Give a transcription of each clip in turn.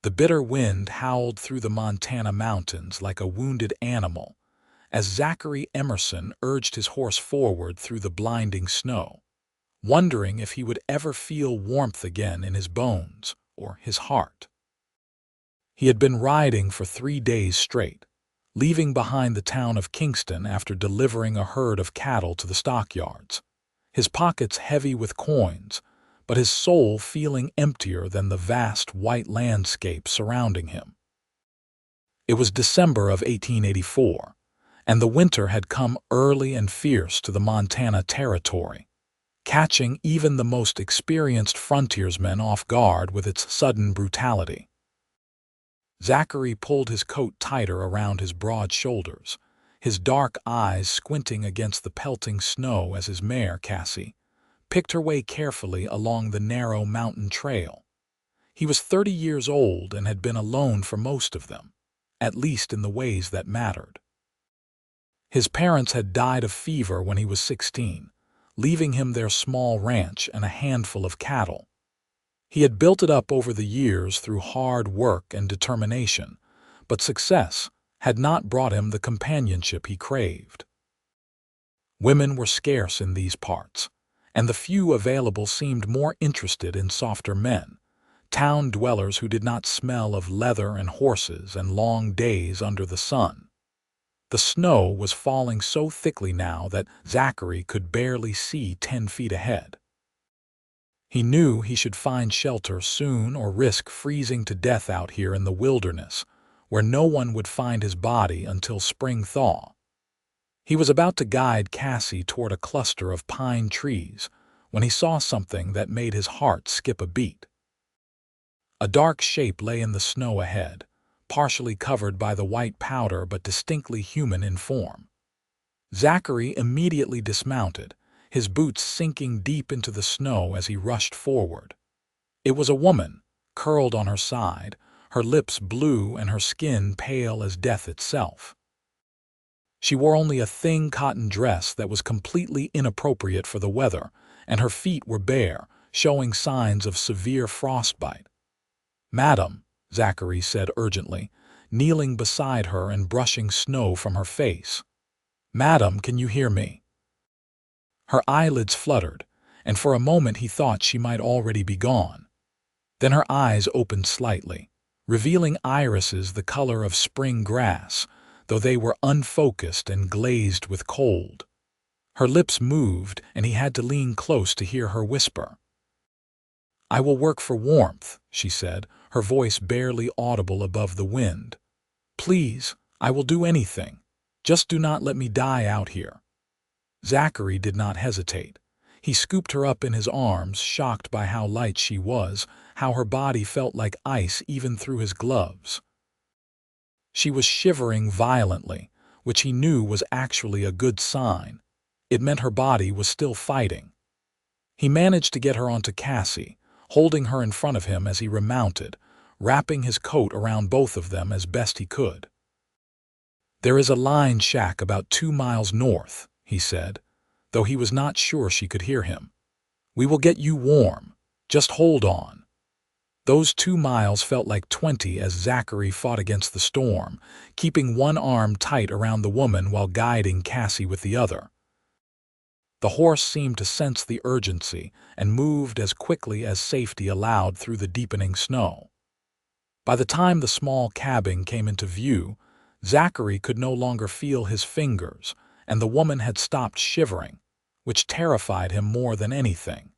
The bitter wind howled through the Montana mountains like a wounded animal as Zachary Emerson urged his horse forward through the blinding snow, wondering if he would ever feel warmth again in his bones or his heart. He had been riding for 3 days straight, leaving behind the town of Kingston after delivering a herd of cattle to the stockyards, his pockets heavy with coins, but his soul feeling emptier than the vast white landscape surrounding him. It was December of 1884, and the winter had come early and fierce to the Montana Territory, catching even the most experienced frontiersmen off guard with its sudden brutality. Zachary pulled his coat tighter around his broad shoulders, his dark eyes squinting against the pelting snow as his mare, Cassie, picked her way carefully along the narrow mountain trail. He was 30 years old and had been alone for most of them, at least in the ways that mattered. His parents had died of fever when he was 16, leaving him their small ranch and a handful of cattle. He had built it up over the years through hard work and determination, but success had not brought him the companionship he craved. Women were scarce in these parts, and the few available seemed more interested in softer men, town dwellers who did not smell of leather and horses and long days under the sun. The snow was falling so thickly now that Zachary could barely see 10 feet ahead. He knew he should find shelter soon or risk freezing to death out here in the wilderness, where no one would find his body until spring thaw. He was about to guide Cassie toward a cluster of pine trees when he saw something that made his heart skip a beat. A dark shape lay in the snow ahead, partially covered by the white powder but distinctly human in form. Zachary immediately dismounted, his boots sinking deep into the snow as he rushed forward. It was a woman, curled on her side, her lips blue and her skin pale as death itself. She wore only a thin cotton dress that was completely inappropriate for the weather, and her feet were bare, showing signs of severe frostbite. "Madam," Zachary said urgently, kneeling beside her and brushing snow from her face. "Madam, can you hear me?" Her eyelids fluttered, and for a moment he thought she might already be gone. Then her eyes opened slightly, revealing irises the color of spring grass, though they were unfocused and glazed with cold. Her lips moved, and he had to lean close to hear her whisper. "I will work for warmth," she said, her voice barely audible above the wind. "Please, I will do anything. Just do not let me die out here." Zachary did not hesitate. He scooped her up in his arms, shocked by how light she was, how her body felt like ice even through his gloves. She was shivering violently, which he knew was actually a good sign. It meant her body was still fighting. He managed to get her onto Cassie, holding her in front of him as he remounted, wrapping his coat around both of them as best he could. "There is a line shack about 2 miles north," he said, though he was not sure she could hear him. "We will get you warm. Just hold on." Those 2 miles felt like 20 as Zachary fought against the storm, keeping one arm tight around the woman while guiding Cassie with the other. The horse seemed to sense the urgency and moved as quickly as safety allowed through the deepening snow. By the time the small cabin came into view, Zachary could no longer feel his fingers, and the woman had stopped shivering, which terrified him more than anything.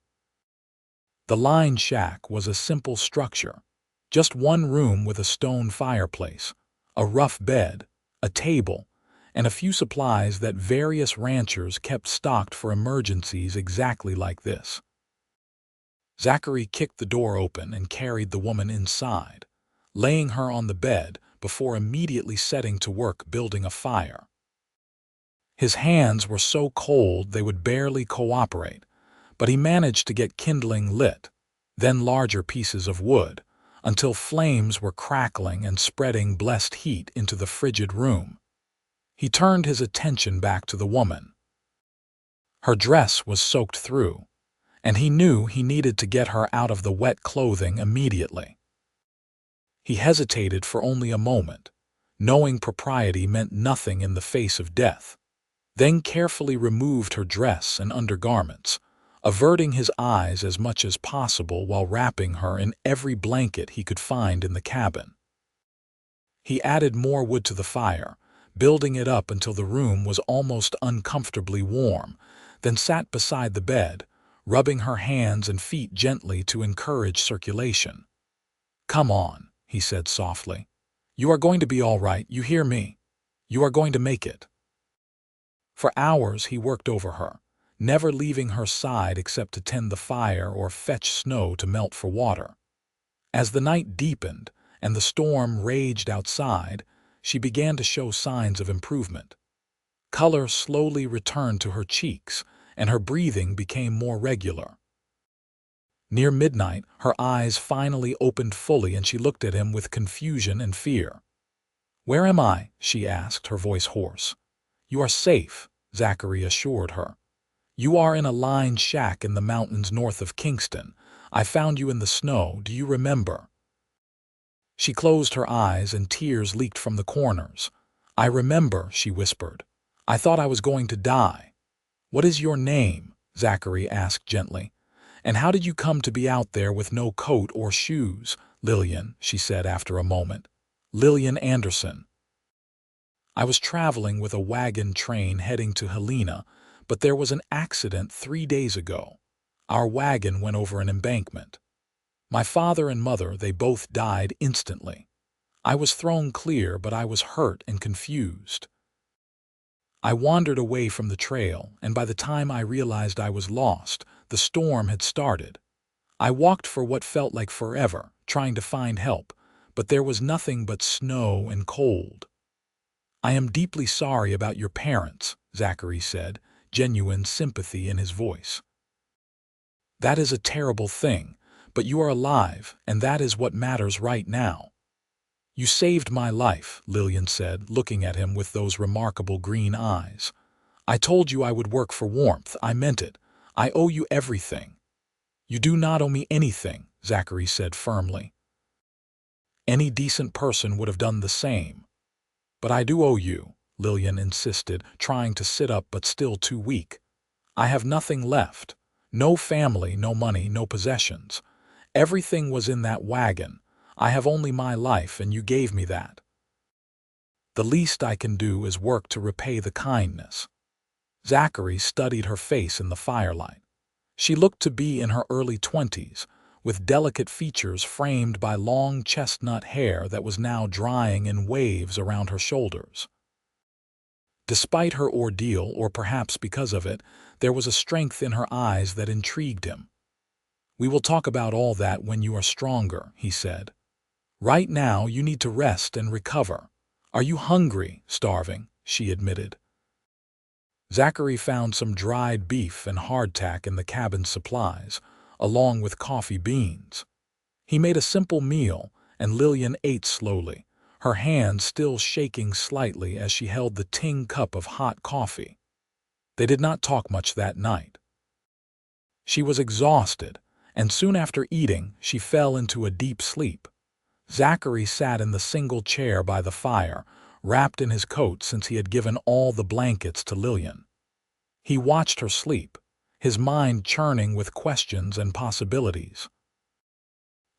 The line shack was a simple structure, just one room with a stone fireplace, a rough bed, a table, and a few supplies that various ranchers kept stocked for emergencies exactly like this. Zachary kicked the door open and carried the woman inside, laying her on the bed before immediately setting to work building a fire. His hands were so cold they would barely cooperate, but he managed to get kindling lit, then larger pieces of wood, until flames were crackling and spreading blessed heat into the frigid room. He turned his attention back to the woman. Her dress was soaked through, and he knew he needed to get her out of the wet clothing immediately. He hesitated for only a moment, knowing propriety meant nothing in the face of death, then carefully removed her dress and undergarments, averting his eyes as much as possible while wrapping her in every blanket he could find in the cabin. He added more wood to the fire, building it up until the room was almost uncomfortably warm, then sat beside the bed, rubbing her hands and feet gently to encourage circulation. "Come on," he said softly. "You are going to be all right, you hear me? You are going to make it." For hours he worked over her, never leaving her side except to tend the fire or fetch snow to melt for water. As the night deepened and the storm raged outside, she began to show signs of improvement. Color slowly returned to her cheeks, and her breathing became more regular. Near midnight, her eyes finally opened fully and she looked at him with confusion and fear. "Where am I?" she asked, her voice hoarse. "You are safe," Zachary assured her. "You are in a lined shack in the mountains north of Kingston. I found you in the snow, do you remember?" She closed her eyes and tears leaked from the corners. "I remember," she whispered. "I thought I was going to die." "What is your name?" Zachary asked gently. "And how did you come to be out there with no coat or shoes?" "Lillian," she said after a moment. "Lillian Anderson." "I was traveling with a wagon train heading to Helena, but there was an accident 3 days ago. Our wagon went over an embankment. My father and mother, they both died instantly. I was thrown clear, but I was hurt and confused. I wandered away from the trail, and by the time I realized I was lost, the storm had started. I walked for what felt like forever, trying to find help, but there was nothing but snow and cold." "I am deeply sorry about your parents," Zachary said, genuine sympathy in his voice. "That is a terrible thing, but you are alive, and that is what matters right now." "You saved my life," Lillian said, looking at him with those remarkable green eyes. "I told you I would work for warmth. I meant it. I owe you everything." "You do not owe me anything," Zachary said firmly. "Any decent person would have done the same." "But I do owe you," Lillian insisted, trying to sit up but still too weak. "I have nothing left. No family, no money, no possessions. Everything was in that wagon. I have only my life, and you gave me that. The least I can do is work to repay the kindness." Zachary studied her face in the firelight. She looked to be in her early 20s, with delicate features framed by long chestnut hair that was now drying in waves around her shoulders. Despite her ordeal, or perhaps because of it, there was a strength in her eyes that intrigued him. "We will talk about all that when you are stronger," he said. "Right now you need to rest and recover. Are you hungry?" "Starving," she admitted. Zachary found some dried beef and hardtack in the cabin's supplies, along with coffee beans. He made a simple meal, and Lillian ate slowly, her hand still shaking slightly as she held the tin cup of hot coffee. They did not talk much that night. She was exhausted, and soon after eating, she fell into a deep sleep. Zachary sat in the single chair by the fire, wrapped in his coat since he had given all the blankets to Lillian. He watched her sleep, his mind churning with questions and possibilities.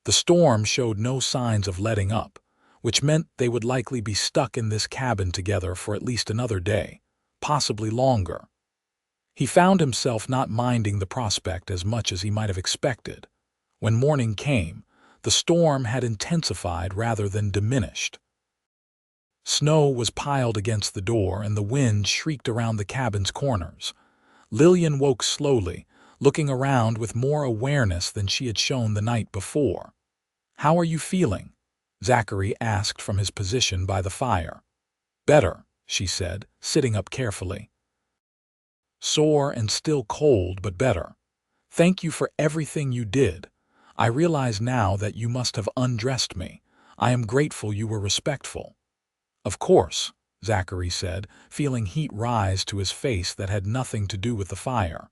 The storm showed no signs of letting up, which meant they would likely be stuck in this cabin together for at least another day, possibly longer. He found himself not minding the prospect as much as he might have expected. When morning came, the storm had intensified rather than diminished. Snow was piled against the door and the wind shrieked around the cabin's corners. Lillian woke slowly, looking around with more awareness than she had shown the night before. "How are you feeling?" Zachary asked from his position by the fire. "Better," she said, sitting up carefully. "Sore and still cold, but better. Thank you for everything you did. I realize now that you must have undressed me. I am grateful you were respectful." "Of course," Zachary said, feeling heat rise to his face that had nothing to do with the fire.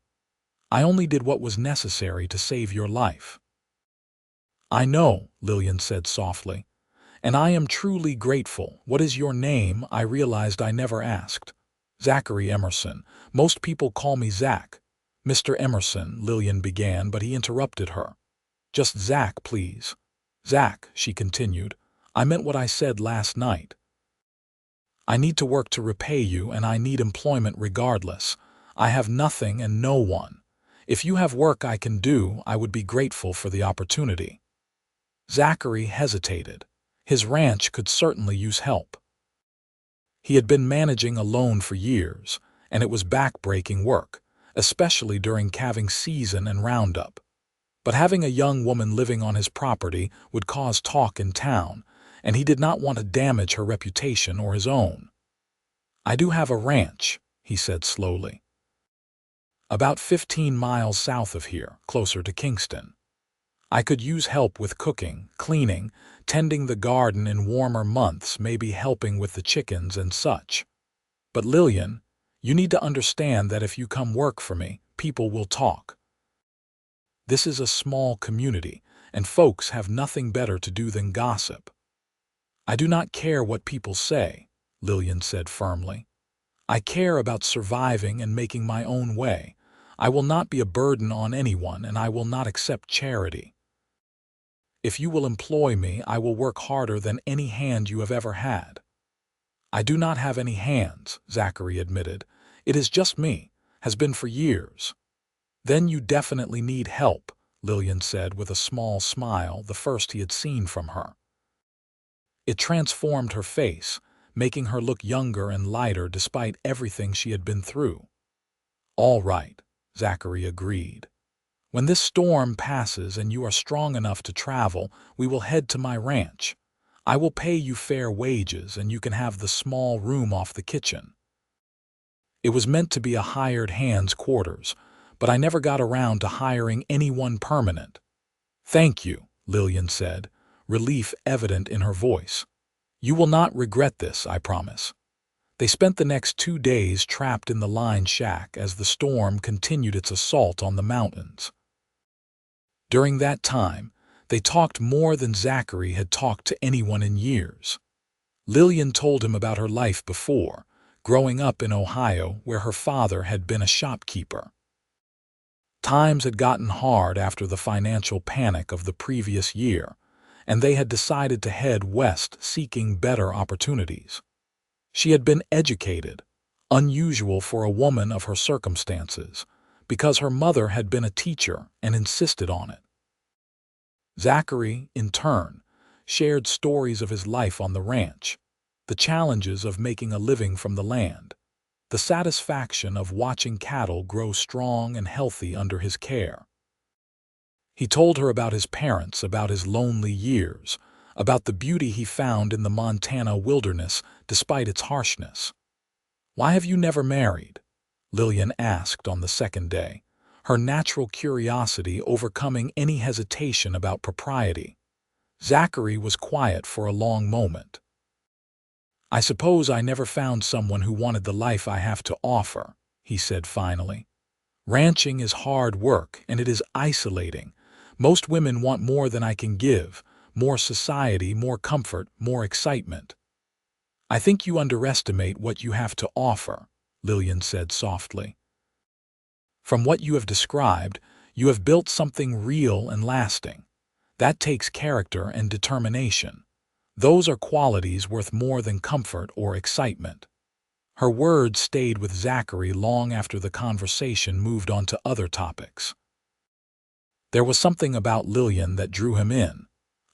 "I only did what was necessary to save your life." "I know," Lillian said softly. And I am truly grateful. What is your name? I realized I never asked. Zachary Emerson. Most people call me Zach. Mr. Emerson, Lillian began, but he interrupted her. Just Zach, please. Zach, she continued, I meant what I said last night. I need to work to repay you, and I need employment regardless. I have nothing and no one. If you have work I can do, I would be grateful for the opportunity. Zachary hesitated. His ranch could certainly use help. He had been managing alone for years, and it was back-breaking work, especially during calving season and roundup. But having a young woman living on his property would cause talk in town, and he did not want to damage her reputation or his own. I do have a ranch, he said slowly. About 15 miles south of here, closer to Kingston. I could use help with cooking, cleaning, tending the garden in warmer months, maybe helping with the chickens and such. But Lillian, you need to understand that if you come work for me, people will talk. This is a small community, and folks have nothing better to do than gossip. I do not care what people say, Lillian said firmly. I care about surviving and making my own way. I will not be a burden on anyone, and I will not accept charity. If you will employ me, I will work harder than any hand you have ever had. I do not have any hands, Zachary admitted. It is just me, has been for years. Then you definitely need help, Lillian said with a small smile, the first he had seen from her. It transformed her face, making her look younger and lighter despite everything she had been through. All right, Zachary agreed. When this storm passes and you are strong enough to travel, we will head to my ranch. I will pay you fair wages, and you can have the small room off the kitchen. It was meant to be a hired hand's quarters, but I never got around to hiring anyone permanent. Thank you, Lillian said, relief evident in her voice. You will not regret this, I promise. They spent the next 2 days trapped in the line shack as the storm continued its assault on the mountains. During that time, they talked more than Zachary had talked to anyone in years. Lillian told him about her life before, growing up in Ohio where her father had been a shopkeeper. Times had gotten hard after the financial panic of the previous year, and they had decided to head west seeking better opportunities. She had been educated, unusual for a woman of her circumstances, because her mother had been a teacher and insisted on it. Zachary, in turn, shared stories of his life on the ranch, the challenges of making a living from the land, the satisfaction of watching cattle grow strong and healthy under his care. He told her about his parents, about his lonely years, about the beauty he found in the Montana wilderness despite its harshness. Why have you never married? Lillian asked on the second day, her natural curiosity overcoming any hesitation about propriety. Zachary was quiet for a long moment. I suppose I never found someone who wanted the life I have to offer, he said finally. Ranching is hard work, and it is isolating. Most women want more than I can give, more society, more comfort, more excitement. I think you underestimate what you have to offer, Lillian said softly. From what you have described, you have built something real and lasting. That takes character and determination. Those are qualities worth more than comfort or excitement. Her words stayed with Zachary long after the conversation moved on to other topics. There was something about Lillian that drew him in,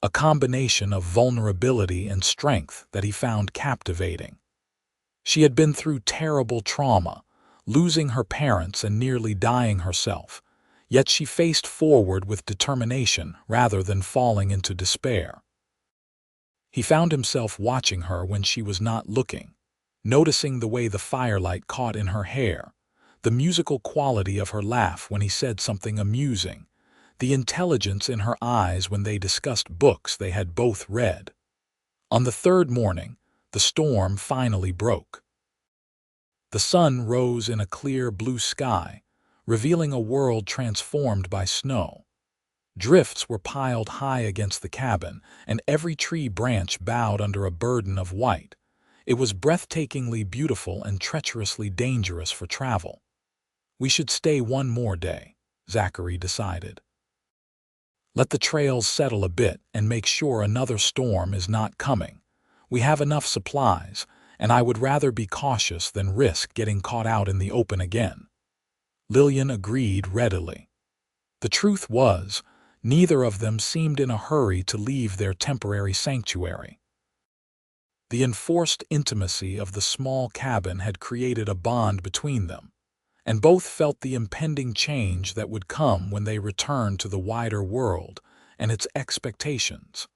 a combination of vulnerability and strength that he found captivating. She had been through terrible trauma, losing her parents and nearly dying herself, yet she faced forward with determination rather than falling into despair. He found himself watching her when she was not looking, noticing the way the firelight caught in her hair, the musical quality of her laugh when he said something amusing, the intelligence in her eyes when they discussed books they had both read. On the third morning, the storm finally broke. The sun rose in a clear blue sky, revealing a world transformed by snow. Drifts were piled high against the cabin, and every tree branch bowed under a burden of white. It was breathtakingly beautiful and treacherously dangerous for travel. We should stay one more day, Zachary decided. Let the trails settle a bit and make sure another storm is not coming. We have enough supplies, and I would rather be cautious than risk getting caught out in the open again. Lillian agreed readily. The truth was, neither of them seemed in a hurry to leave their temporary sanctuary. The enforced intimacy of the small cabin had created a bond between them, and both felt the impending change that would come when they returned to the wider world and its expectations.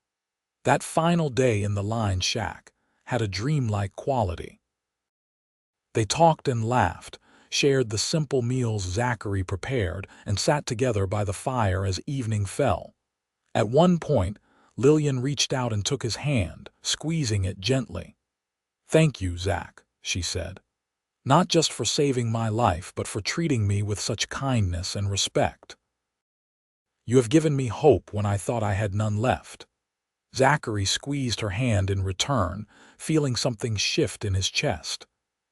That final day in the line shack had a dreamlike quality. They talked and laughed, shared the simple meals Zachary prepared, and sat together by the fire as evening fell. At one point, Lillian reached out and took his hand, squeezing it gently. "Thank you, Zach," she said. "Not just for saving my life, but for treating me with such kindness and respect. You have given me hope when I thought I had none left." Zachary squeezed her hand in return, feeling something shift in his chest.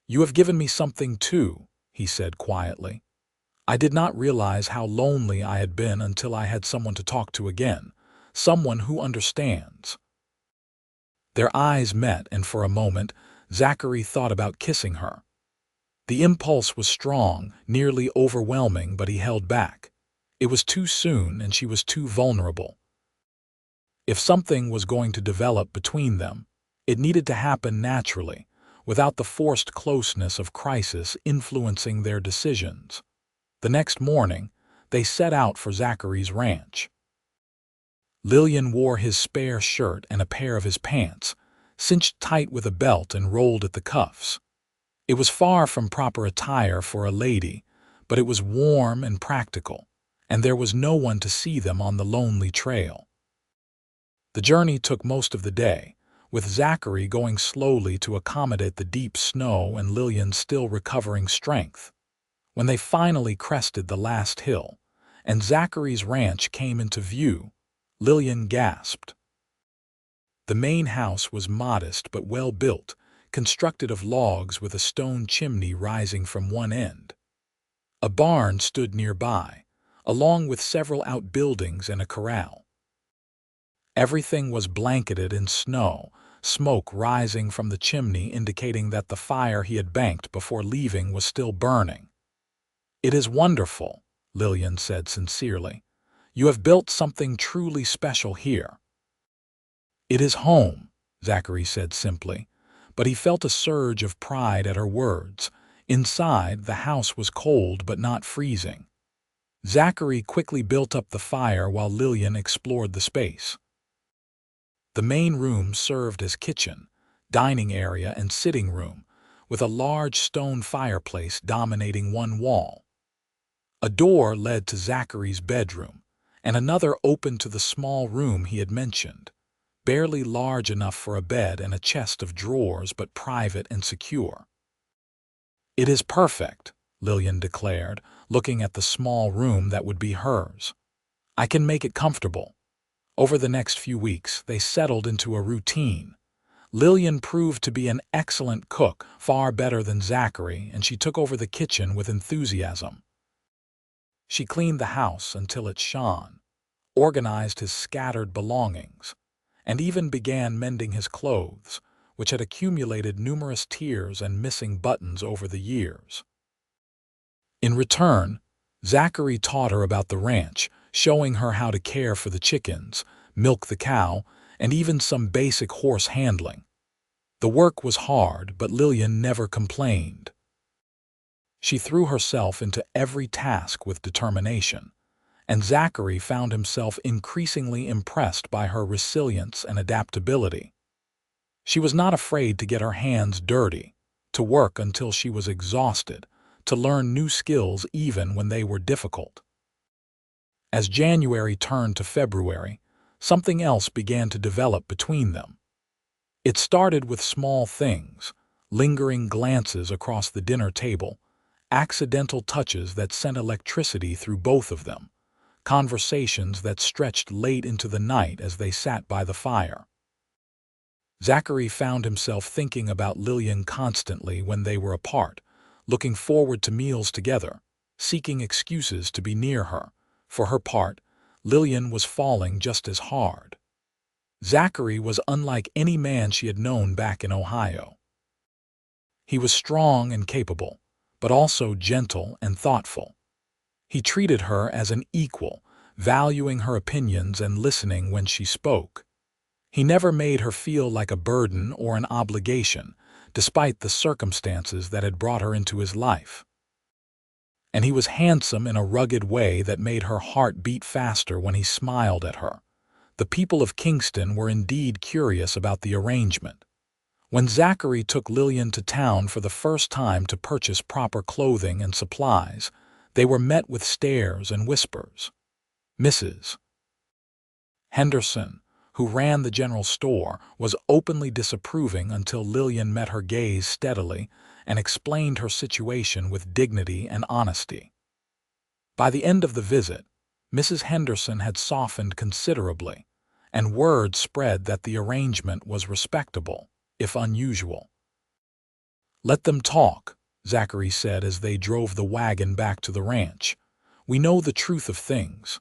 "You have given me something too," he said quietly. "I did not realize how lonely I had been until I had someone to talk to again, someone who understands." Their eyes met, and for a moment, Zachary thought about kissing her. The impulse was strong, nearly overwhelming, but he held back. It was too soon, and she was too vulnerable. If something was going to develop between them, it needed to happen naturally, without the forced closeness of crisis influencing their decisions. The next morning, they set out for Zachary's ranch. Lillian wore his spare shirt and a pair of his pants, cinched tight with a belt and rolled at the cuffs. It was far from proper attire for a lady, but it was warm and practical, and there was no one to see them on the lonely trail. The journey took most of the day, with Zachary going slowly to accommodate the deep snow and Lillian still recovering strength. When they finally crested the last hill, and Zachary's ranch came into view, Lillian gasped. The main house was modest but well built, constructed of logs with a stone chimney rising from one end. A barn stood nearby, along with several outbuildings and a corral. Everything was blanketed in snow, smoke rising from the chimney indicating that the fire he had banked before leaving was still burning. "It is wonderful," Lillian said sincerely. "You have built something truly special here." "It is home," Zachary said simply, but he felt a surge of pride at her words. Inside, the house was cold but not freezing. Zachary quickly built up the fire while Lillian explored the space. The main room served as kitchen, dining area, and sitting room, with a large stone fireplace dominating one wall. A door led to Zachary's bedroom, and another opened to the small room he had mentioned, barely large enough for a bed and a chest of drawers, but private and secure. "It is perfect," Lillian declared, looking at the small room that would be hers. "I can make it comfortable." Over the next few weeks, they settled into a routine. Lillian proved to be an excellent cook, far better than Zachary, and she took over the kitchen with enthusiasm. She cleaned the house until it shone, organized his scattered belongings, and even began mending his clothes, which had accumulated numerous tears and missing buttons over the years. In return, Zachary taught her about the ranch, showing her how to care for the chickens, milk the cow, and even some basic horse handling. The work was hard, but Lillian never complained. She threw herself into every task with determination, and Zachary found himself increasingly impressed by her resilience and adaptability. She was not afraid to get her hands dirty, to work until she was exhausted, to learn new skills even when they were difficult. As January turned to February, something else began to develop between them. It started with small things, lingering glances across the dinner table, accidental touches that sent electricity through both of them, conversations that stretched late into the night as they sat by the fire. Zachary found himself thinking about Lillian constantly when they were apart, looking forward to meals together, seeking excuses to be near her. For her part, Lillian was falling just as hard. Zachary was unlike any man she had known back in Ohio. He was strong and capable, but also gentle and thoughtful. He treated her as an equal, valuing her opinions and listening when she spoke. He never made her feel like a burden or an obligation, despite the circumstances that had brought her into his life. And he was handsome in a rugged way that made her heart beat faster when he smiled at her. The people of Kingston were indeed curious about the arrangement. When Zachary took Lillian to town for the first time to purchase proper clothing and supplies, they were met with stares and whispers. Mrs. Henderson, who ran the general store, was openly disapproving until Lillian met her gaze steadily and explained her situation with dignity and honesty. By the end of the visit, Mrs. Henderson had softened considerably, and word spread that the arrangement was respectable, if unusual. "Let them talk," Zachary said as they drove the wagon back to the ranch. "We know the truth of things."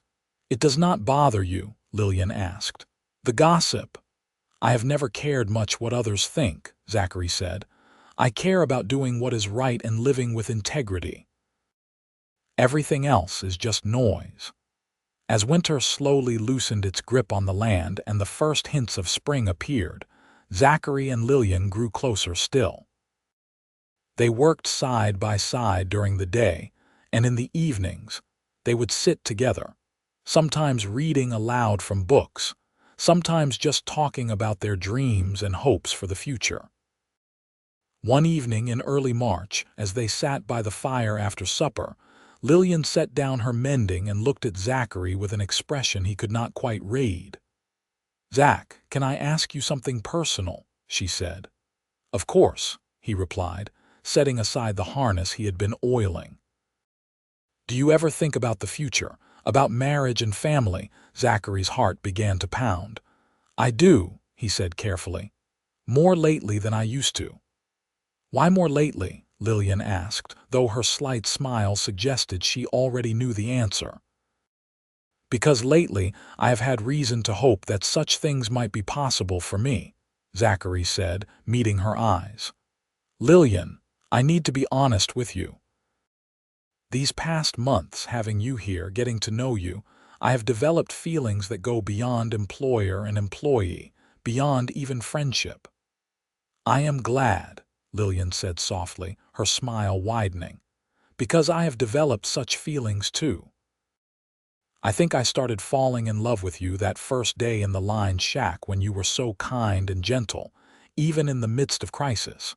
"It does not bother you?" Lillian asked. "The gossip?" "I have never cared much what others think," Zachary said. "I care about doing what is right and living with integrity. Everything else is just noise." As winter slowly loosened its grip on the land and the first hints of spring appeared, Zachary and Lillian grew closer still. They worked side by side during the day, and in the evenings, they would sit together, sometimes reading aloud from books, sometimes just talking about their dreams and hopes for the future. One evening in early March, as they sat by the fire after supper, Lillian set down her mending and looked at Zachary with an expression he could not quite read. "Zach, can I ask you something personal?" she said. "Of course," he replied, setting aside the harness he had been oiling. "Do you ever think about the future, about marriage and family?" Zachary's heart began to pound. "I do," he said carefully. "More lately than I used to." "Why more lately?" Lillian asked, though her slight smile suggested she already knew the answer. "Because lately I have had reason to hope that such things might be possible for me," Zachary said, meeting her eyes. "Lillian, I need to be honest with you. These past months, having you here, getting to know you, I have developed feelings that go beyond employer and employee, beyond even friendship." "I am glad," Lillian said softly, her smile widening, "because I have developed such feelings too. I think I started falling in love with you that first day in the lined shack when you were so kind and gentle, even in the midst of crisis.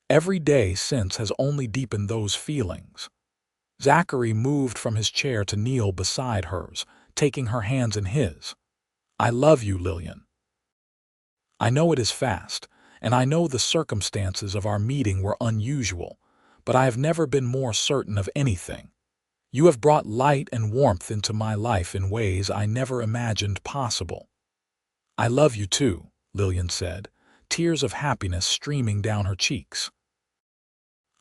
Every day since has only deepened those feelings." Zachary moved from his chair to kneel beside hers, taking her hands in his. "I love you, Lillian. I know it is fast, and I know the circumstances of our meeting were unusual, but I have never been more certain of anything. You have brought light and warmth into my life in ways I never imagined possible." "I love you too," Lillian said, tears of happiness streaming down her cheeks.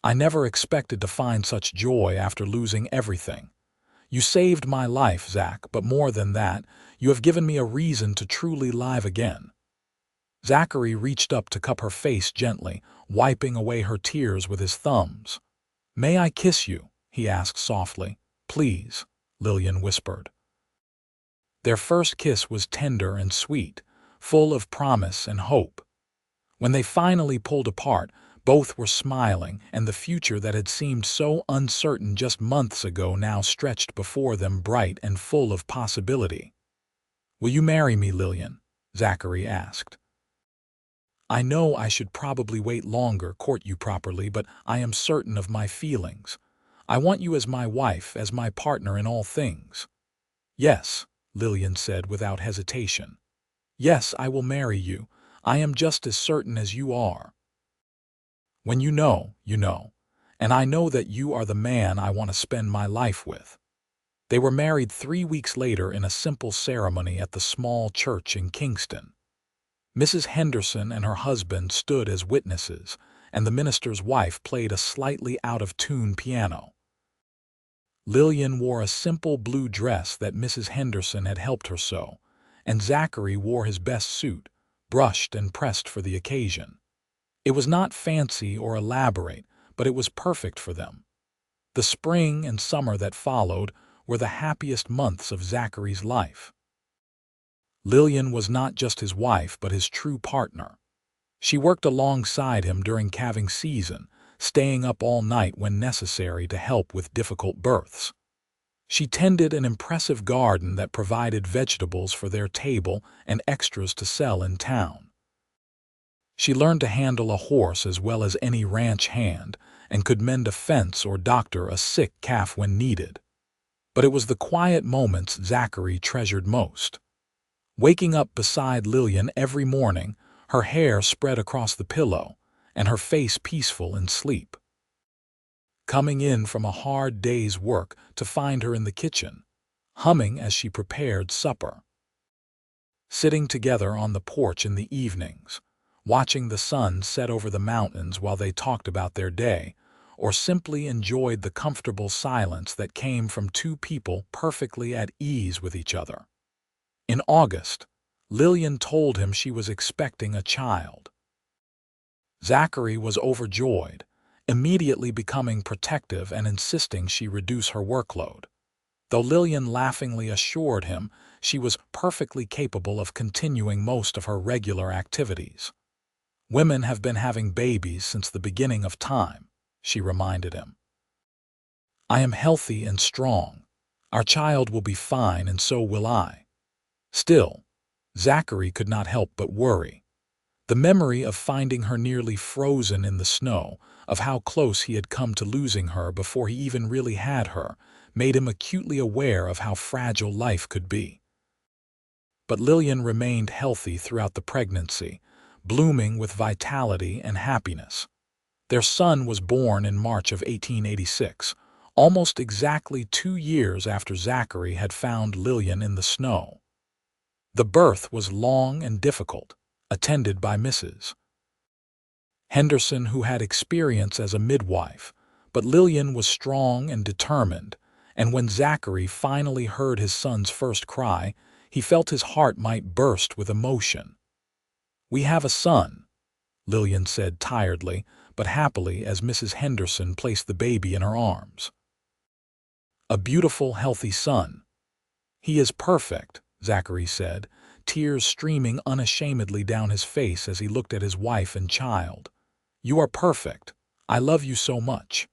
"I never expected to find such joy after losing everything. You saved my life, Zach, but more than that, you have given me a reason to truly live again." Zachary reached up to cup her face gently, wiping away her tears with his thumbs. "May I kiss you?" he asked softly. "Please," Lillian whispered. Their first kiss was tender and sweet, full of promise and hope. When they finally pulled apart, both were smiling, and the future that had seemed so uncertain just months ago now stretched before them bright and full of possibility. "Will you marry me, Lillian?" Zachary asked. "I know I should probably wait longer, court you properly, but I am certain of my feelings. I want you as my wife, as my partner in all things." "Yes," Lillian said without hesitation. "Yes, I will marry you. I am just as certain as you are. When you know, you know, and I know that you are the man I want to spend my life with." They were married 3 weeks later in a simple ceremony at the small church in Kingston. Mrs. Henderson and her husband stood as witnesses, and the minister's wife played a slightly out-of-tune piano. Lillian wore a simple blue dress that Mrs. Henderson had helped her sew, and Zachary wore his best suit, brushed and pressed for the occasion. It was not fancy or elaborate, but it was perfect for them. The spring and summer that followed were the happiest months of Zachary's life. Lillian was not just his wife, but his true partner. She worked alongside him during calving season, staying up all night when necessary to help with difficult births. She tended an impressive garden that provided vegetables for their table and extras to sell in town. She learned to handle a horse as well as any ranch hand and could mend a fence or doctor a sick calf when needed. But it was the quiet moments Zachary treasured most. Waking up beside Lillian every morning, her hair spread across the pillow, and her face peaceful in sleep. Coming in from a hard day's work to find her in the kitchen, humming as she prepared supper. Sitting together on the porch in the evenings, watching the sun set over the mountains while they talked about their day, or simply enjoyed the comfortable silence that came from two people perfectly at ease with each other. In August, Lillian told him she was expecting a child. Zachary was overjoyed, immediately becoming protective and insisting she reduce her workload, though Lillian laughingly assured him she was perfectly capable of continuing most of her regular activities. "Women have been having babies since the beginning of time," she reminded him. "I am healthy and strong. Our child will be fine, and so will I." Still, Zachary could not help but worry. The memory of finding her nearly frozen in the snow, of how close he had come to losing her before he even really had her, made him acutely aware of how fragile life could be. But Lillian remained healthy throughout the pregnancy, blooming with vitality and happiness. Their son was born in March of 1886, almost exactly 2 years after Zachary had found Lillian in the snow. The birth was long and difficult, attended by Mrs. Henderson, who had experience as a midwife, but Lillian was strong and determined, and when Zachary finally heard his son's first cry, he felt his heart might burst with emotion. "We have a son," Lillian said tiredly but happily as Mrs. Henderson placed the baby in her arms. "A beautiful, healthy son. He is perfect," Zachary said, tears streaming unashamedly down his face as he looked at his wife and child. "You are perfect. I love you so much."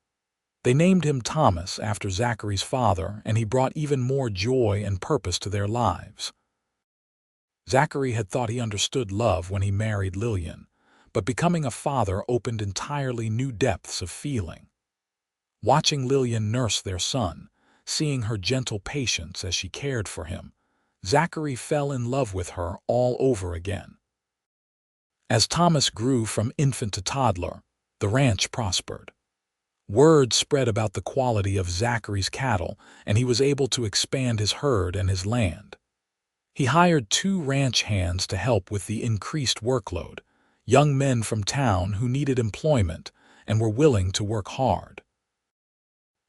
They named him Thomas after Zachary's father, and he brought even more joy and purpose to their lives. Zachary had thought he understood love when he married Lillian, but becoming a father opened entirely new depths of feeling. Watching Lillian nurse their son, seeing her gentle patience as she cared for him, Zachary fell in love with her all over again. As Thomas grew from infant to toddler, the ranch prospered. Word spread about the quality of Zachary's cattle, and he was able to expand his herd and his land. He hired 2 ranch hands to help with the increased workload, young men from town who needed employment and were willing to work hard.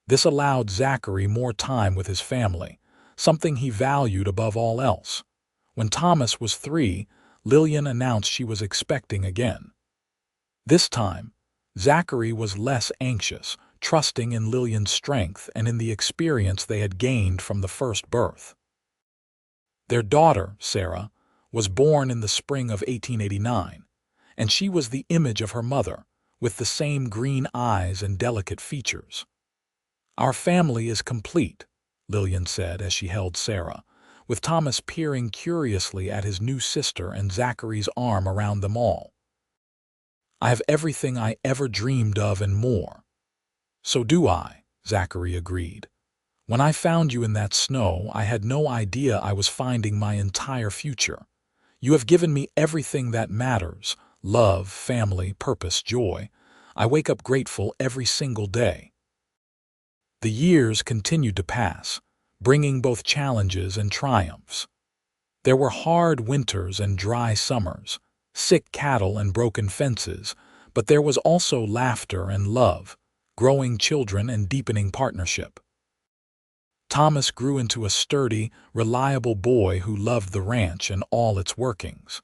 This allowed Zachary more time with his family, something he valued above all else. When Thomas was 3, Lillian announced she was expecting again. This time, Zachary was less anxious, trusting in Lillian's strength and in the experience they had gained from the first birth. Their daughter, Sarah, was born in the spring of 1889, and she was the image of her mother, with the same green eyes and delicate features. "Our family is complete," Lillian said as she held Sarah, with Thomas peering curiously at his new sister and Zachary's arm around them all. "I have everything I ever dreamed of and more." "So do I," Zachary agreed. "When I found you in that snow, I had no idea I was finding my entire future. You have given me everything that matters: love, family, purpose, joy. I wake up grateful every single day." The years continued to pass, bringing both challenges and triumphs. There were hard winters and dry summers, sick cattle and broken fences, but there was also laughter and love, growing children and deepening partnership. Thomas grew into a sturdy, reliable boy who loved the ranch and all its workings.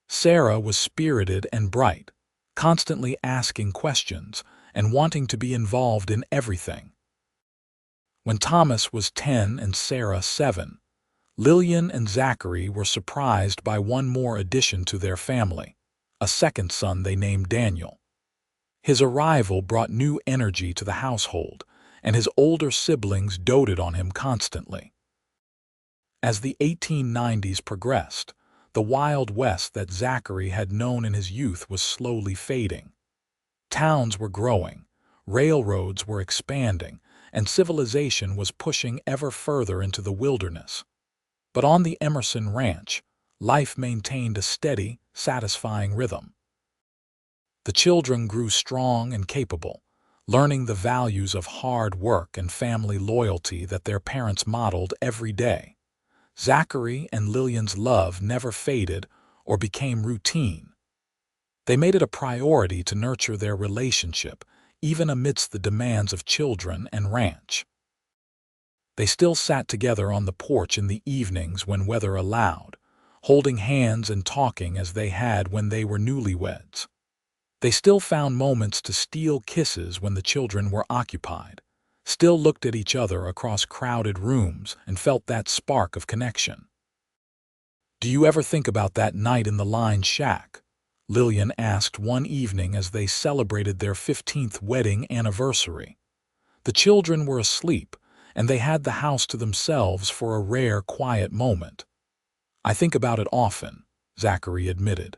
Sarah was spirited and bright, constantly asking questions and wanting to be involved in everything. When Thomas was 10 and Sarah 7, Lillian and Zachary were surprised by one more addition to their family, a second son they named Daniel. His arrival brought new energy to the household, and his older siblings doted on him constantly. As the 1890s progressed, the Wild West that Zachary had known in his youth was slowly fading. Towns were growing, railroads were expanding, and civilization was pushing ever further into the wilderness. But on the Emerson Ranch, life maintained a steady, satisfying rhythm. The children grew strong and capable, learning the values of hard work and family loyalty that their parents modeled every day. Zachary and Lillian's love never faded or became routine. They made it a priority to nurture their relationship, even amidst the demands of children and ranch. They still sat together on the porch in the evenings when weather allowed, holding hands and talking as they had when they were newlyweds. They still found moments to steal kisses when the children were occupied, still looked at each other across crowded rooms and felt that spark of connection. "Do you ever think about that night in the line shack?" Lillian asked one evening as they celebrated their 15th wedding anniversary. The children were asleep, and they had the house to themselves for a rare, quiet moment. "I think about it often," Zachary admitted.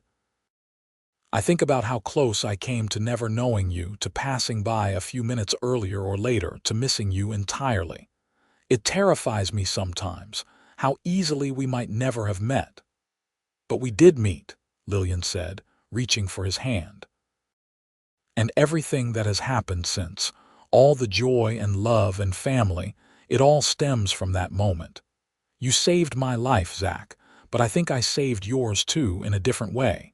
"I think about how close I came to never knowing you, to passing by a few minutes earlier or later, to missing you entirely. It terrifies me sometimes, how easily we might never have met." "But we did meet," Lillian said, reaching for his hand. "And everything that has happened since, all the joy and love and family, it all stems from that moment. You saved my life, Zach, but I think I saved yours too in a different way."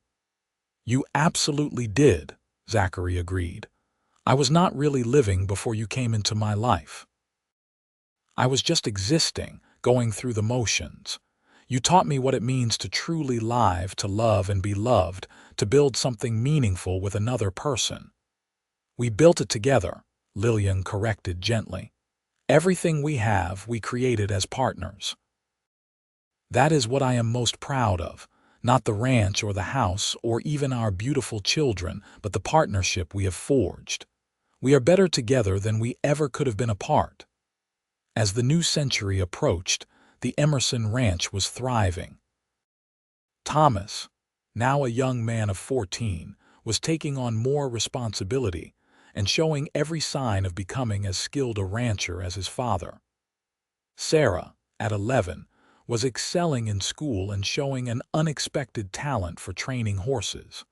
"You absolutely did," Zachary agreed. "I was not really living before you came into my life. I was just existing, going through the motions. You taught me what it means to truly live, to love and be loved, to build something meaningful with another person." "We built it together," Lillian corrected gently. "Everything we have, we created as partners." "That is what I am most proud of. Not the ranch or the house or even our beautiful children, but the partnership we have forged. We are better together than we ever could have been apart." As the new century approached, the Emerson Ranch was thriving. Thomas, now a young man of 14, was taking on more responsibility and showing every sign of becoming as skilled a rancher as his father. Sarah, at 11, was excelling in school and showing an unexpected talent for training horses.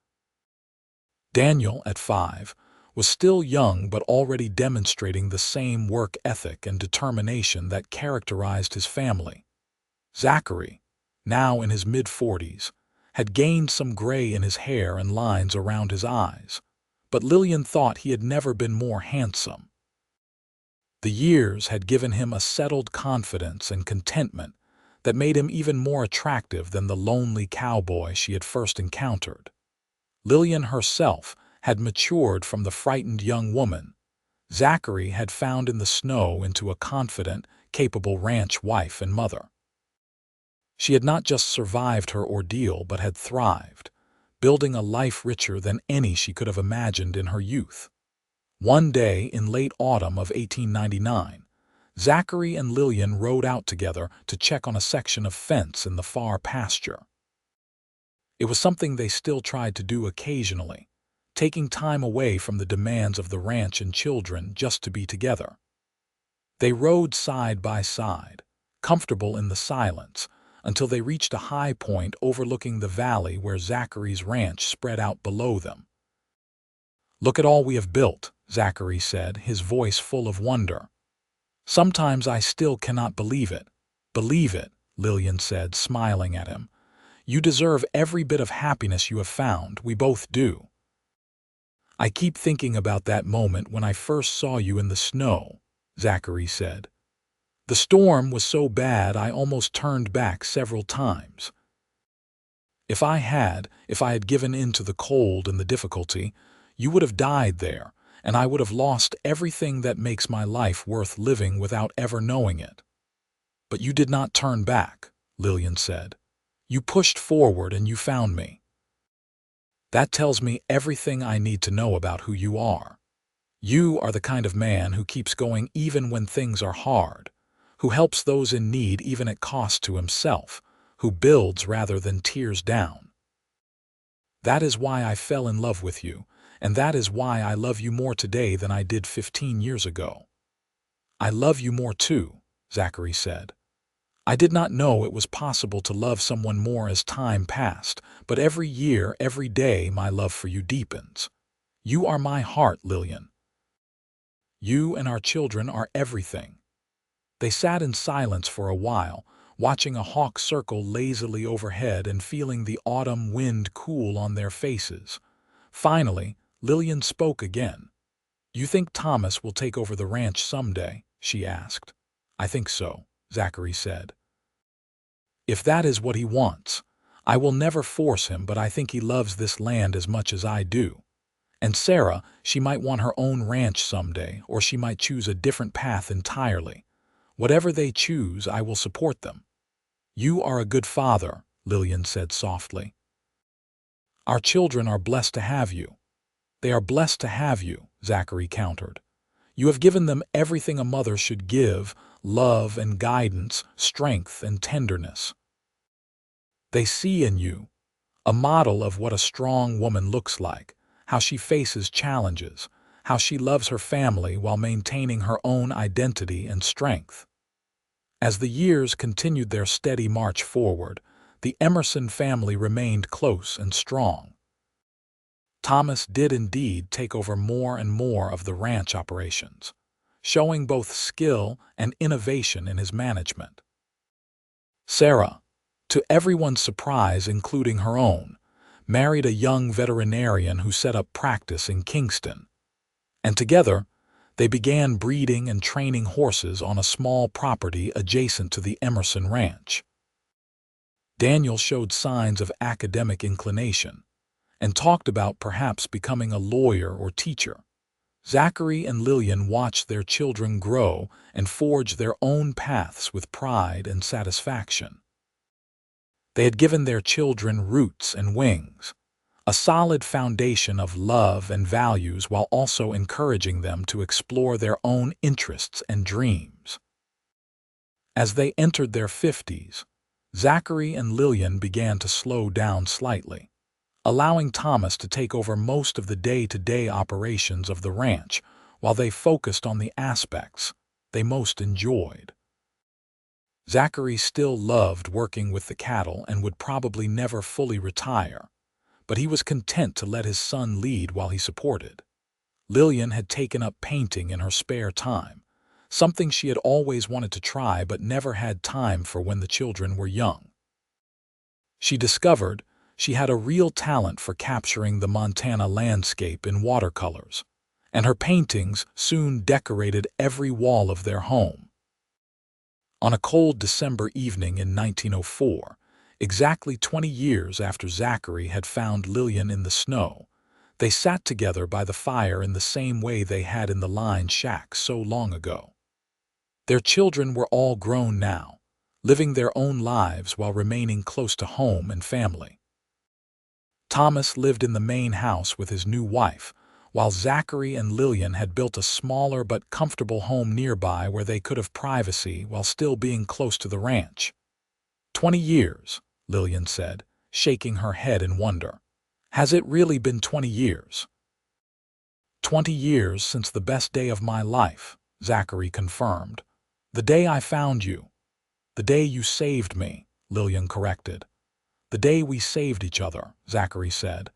Daniel, at 5, was still young but already demonstrating the same work ethic and determination that characterized his family. Zachary, now in his mid-40s, had gained some gray in his hair and lines around his eyes, but Lillian thought he had never been more handsome. The years had given him a settled confidence and contentment that made him even more attractive than the lonely cowboy she had first encountered. Lillian herself had matured from the frightened young woman Zachary had found in the snow into a confident, capable ranch wife and mother. She had not just survived her ordeal but had thrived, building a life richer than any she could have imagined in her youth. One day in late autumn of 1899, Zachary and Lillian rode out together to check on a section of fence in the far pasture. It was something they still tried to do occasionally, taking time away from the demands of the ranch and children just to be together. They rode side by side, comfortable in the silence, until they reached a high point overlooking the valley where Zachary's ranch spread out below them. "Look at all we have built," Zachary said, his voice full of wonder. Sometimes I still cannot believe it. Believe it, Lillian said, smiling at him. You deserve every bit of happiness you have found. We both do. I keep thinking about that moment when I first saw you in the snow, Zachary said. The storm was so bad I almost turned back several times. If I had given in to the cold and the difficulty, you would have died there, and I would have lost everything that makes my life worth living without ever knowing it. But you did not turn back, Lillian said. You pushed forward and you found me. That tells me everything I need to know about who you are. You are the kind of man who keeps going even when things are hard, who helps those in need even at cost to himself, who builds rather than tears down. That is why I fell in love with you, and that is why I love you more today than I did 15 years ago. I love you more too, Zachary said. I did not know it was possible to love someone more as time passed, but every year, every day, my love for you deepens. You are my heart, Lillian. You and our children are everything. They sat in silence for a while, watching a hawk circle lazily overhead and feeling the autumn wind cool on their faces. Finally, Lillian spoke again. You think Thomas will take over the ranch someday? She asked. I think so, Zachary said. If that is what he wants, I will never force him, but I think he loves this land as much as I do. And Sarah, she might want her own ranch someday, or she might choose a different path entirely. Whatever they choose, I will support them. You are a good father, Lillian said softly. Our children are blessed to have you. They are blessed to have you, Zachary countered. You have given them everything a mother should give, love and guidance, strength and tenderness. They see in you a model of what a strong woman looks like, how she faces challenges, how she loves her family while maintaining her own identity and strength. As the years continued their steady march forward, the Emerson family remained close and strong. Thomas did indeed take over more and more of the ranch operations, showing both skill and innovation in his management. Sarah, to everyone's surprise including her own, married a young veterinarian who set up practice in Kingston, and together they began breeding and training horses on a small property adjacent to the Emerson Ranch. Daniel showed signs of academic inclination and talked about perhaps becoming a lawyer or teacher. Zachary and Lillian watched their children grow and forge their own paths with pride and satisfaction. They had given their children roots and wings, a solid foundation of love and values while also encouraging them to explore their own interests and dreams. As they entered their 50s, Zachary and Lillian began to slow down slightly, allowing Thomas to take over most of the day-to-day operations of the ranch while they focused on the aspects they most enjoyed. Zachary still loved working with the cattle and would probably never fully retire, but he was content to let his son lead while he supported. Lillian had taken up painting in her spare time, something she had always wanted to try but never had time for when the children were young. She discovered she had a real talent for capturing the Montana landscape in watercolors, and her paintings soon decorated every wall of their home. On a cold December evening in 1904, exactly 20 years after Zachary had found Lillian in the snow, they sat together by the fire in the same way they had in the line shack so long ago. Their children were all grown now, living their own lives while remaining close to home and family. Thomas lived in the main house with his new wife, while Zachary and Lillian had built a smaller but comfortable home nearby where they could have privacy while still being close to the ranch. 20 years, Lillian said, shaking her head in wonder. Has it really been 20 years? 20 years since the best day of my life, Zachary confirmed. The day I found you. The day you saved me, Lillian corrected. The day we saved each other, Zachary said.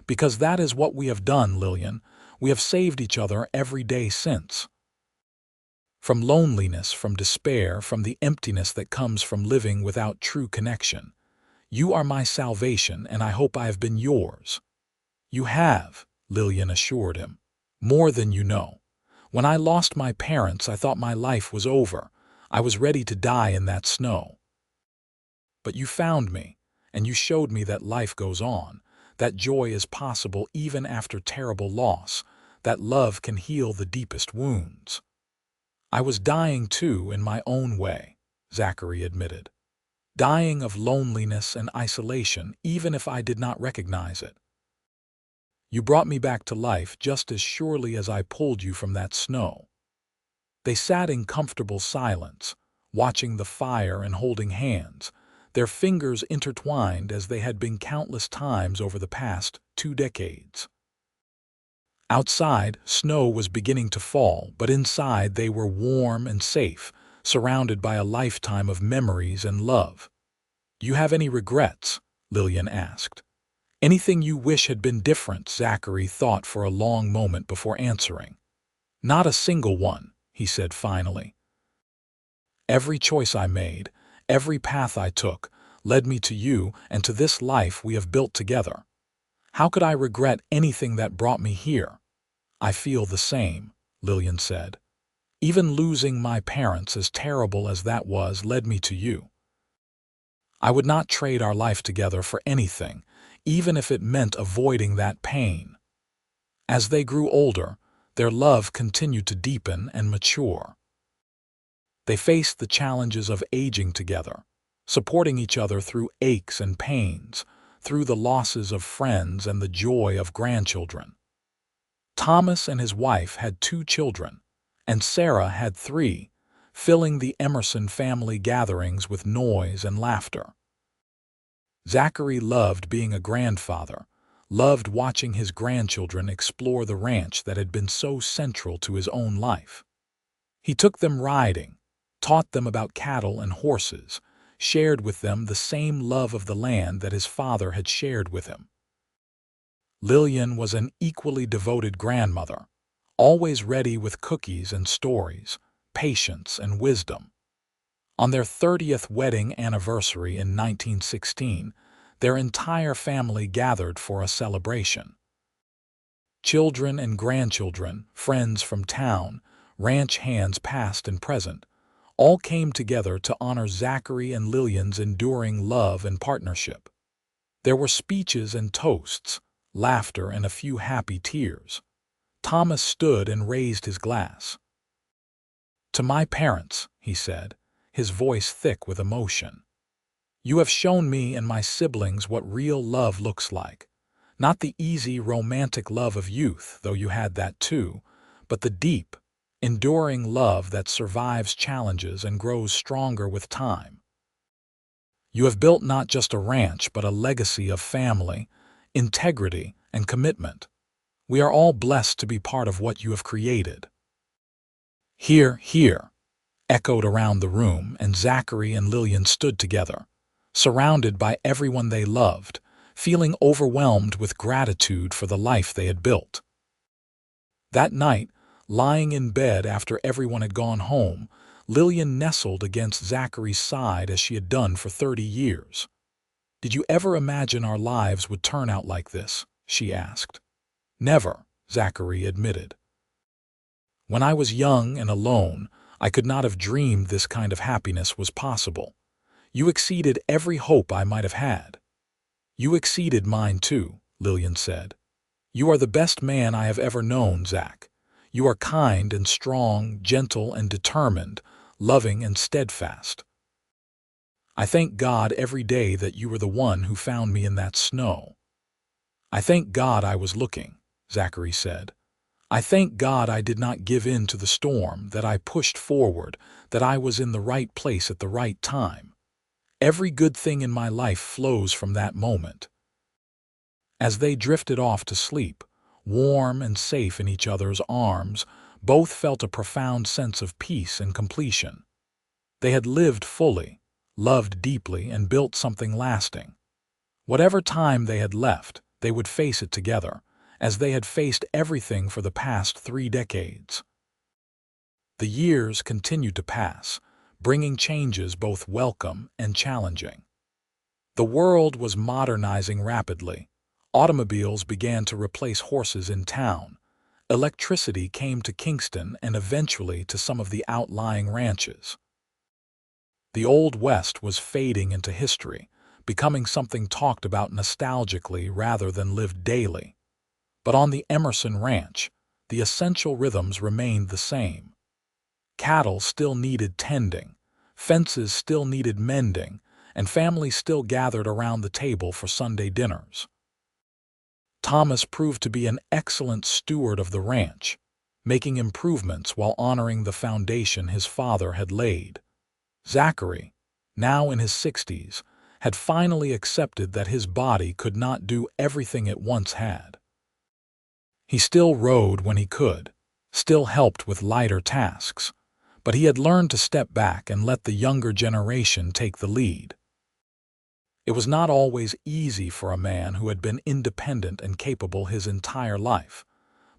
Because that is what we have done, Lillian. We have saved each other every day since. From loneliness, from despair, from the emptiness that comes from living without true connection. You are my salvation, and I hope I have been yours. You have, Lillian assured him. More than you know. When I lost my parents, I thought my life was over. I was ready to die in that snow. But you found me, and you showed me that life goes on, that joy is possible even after terrible loss, that love can heal the deepest wounds. I was dying too, in my own way, Zachary admitted. Dying of loneliness and isolation, even if I did not recognize it. You brought me back to life just as surely as I pulled you from that snow. They sat in comfortable silence, watching the fire and holding hands, their fingers intertwined as they had been countless times over the past 2 decades. Outside, snow was beginning to fall, but inside they were warm and safe, surrounded by a lifetime of memories and love. "Do you have any regrets?" Lillian asked. "Anything you wish had been different?" Zachary thought for a long moment before answering. "Not a single one," he said finally. "Every choice I made, every path I took, led me to you and to this life we have built together. How could I regret anything that brought me here?" "I feel the same," Lillian said. "Even losing my parents, as terrible as that was, led me to you. I would not trade our life together for anything, even if it meant avoiding that pain." As they grew older, their love continued to deepen and mature. They faced the challenges of aging together, supporting each other through aches and pains, through the losses of friends and the joy of grandchildren. Thomas and his wife had 2 children, and Sarah had 3, filling the Emerson family gatherings with noise and laughter. Zachary loved being a grandfather, loved watching his grandchildren explore the ranch that had been so central to his own life. He took them riding, taught them about cattle and horses, shared with them the same love of the land that his father had shared with him. Lillian was an equally devoted grandmother, always ready with cookies and stories, patience and wisdom. On their 30th wedding anniversary in 1916, their entire family gathered for a celebration. Children and grandchildren, friends from town, ranch hands past and present, all came together to honor Zachary and Lillian's enduring love and partnership. There were speeches and toasts, laughter and a few happy tears. Thomas stood and raised his glass. "To my parents," he said, his voice thick with emotion. "You have shown me and my siblings what real love looks like. Not the easy, romantic love of youth, though you had that too, but the deep, enduring love that survives challenges and grows stronger with time. You have built not just a ranch, but a legacy of family, integrity, and commitment. We are all blessed to be part of what you have created." "Hear, hear," echoed around the room, and Zachary and Lillian stood together, surrounded by everyone they loved, feeling overwhelmed with gratitude for the life they had built. That night, lying in bed after everyone had gone home, Lillian nestled against Zachary's side as she had done for 30 years. "Did you ever imagine our lives would turn out like this?" she asked. "Never," Zachary admitted. "When I was young and alone, I could not have dreamed this kind of happiness was possible. You exceeded every hope I might have had." "You exceeded mine too," Lillian said. "You are the best man I have ever known, Zach. You are kind and strong, gentle and determined, loving and steadfast. I thank God every day that you were the one who found me in that snow." "I thank God I was looking," Zachary said. "I thank God I did not give in to the storm, that I pushed forward, that I was in the right place at the right time. Every good thing in my life flows from that moment." As they drifted off to sleep, warm and safe in each other's arms, both felt a profound sense of peace and completion. They had lived fully, loved deeply, and built something lasting. Whatever time they had left, they would face it together, as they had faced everything for the past 3 decades. The years continued to pass, bringing changes both welcome and challenging. The world was modernizing rapidly. Automobiles began to replace horses in town. Electricity came to Kingston and eventually to some of the outlying ranches. The Old West was fading into history, becoming something talked about nostalgically rather than lived daily. But on the Emerson Ranch, the essential rhythms remained the same. Cattle still needed tending, fences still needed mending, and families still gathered around the table for Sunday dinners. Thomas proved to be an excellent steward of the ranch, making improvements while honoring the foundation his father had laid. Zachary, now in his 60s, had finally accepted that his body could not do everything it once had. He still rode when he could, still helped with lighter tasks, but he had learned to step back and let the younger generation take the lead. It was not always easy for a man who had been independent and capable his entire life,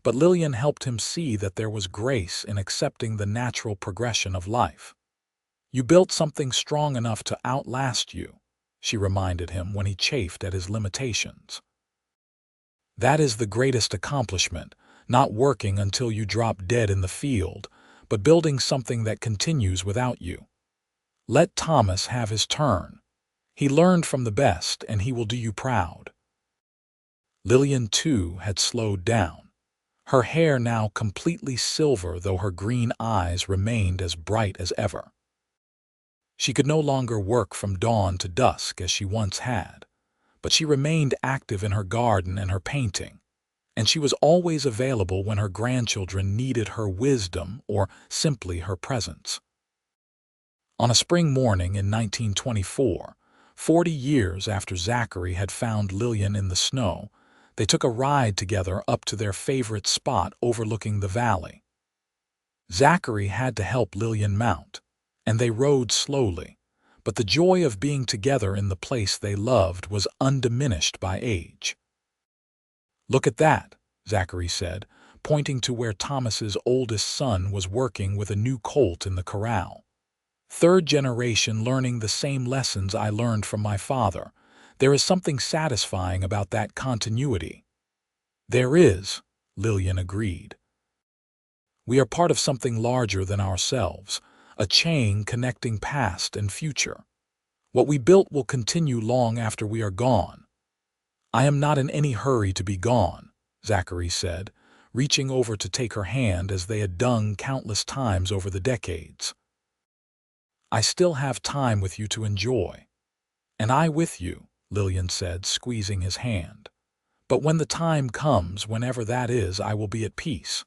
but Lillian helped him see that there was grace in accepting the natural progression of life. "You built something strong enough to outlast you," she reminded him when he chafed at his limitations. "That is the greatest accomplishment, not working until you drop dead in the field, but building something that continues without you. Let Thomas have his turn. He learned from the best, and he will do you proud." Lillian, too, had slowed down, her hair now completely silver though her green eyes remained as bright as ever. She could no longer work from dawn to dusk as she once had, but she remained active in her garden and her painting, and she was always available when her grandchildren needed her wisdom or simply her presence. On a spring morning in 1924, 40 years after Zachary had found Lillian in the snow, they took a ride together up to their favorite spot overlooking the valley. Zachary had to help Lillian mount, and they rode slowly, but the joy of being together in the place they loved was undiminished by age. "Look at that," Zachary said, pointing to where Thomas's oldest son was working with a new colt in the corral. "Third generation learning the same lessons I learned from my father. There is something satisfying about that continuity." "There is," Lillian agreed. "We are part of something larger than ourselves, a chain connecting past and future. What we built will continue long after we are gone." "I am not in any hurry to be gone," Zachary said, reaching over to take her hand as they had done countless times over the decades. "I still have time with you to enjoy." "And I with you," Lillian said, squeezing his hand. "But when the time comes, whenever that is, I will be at peace.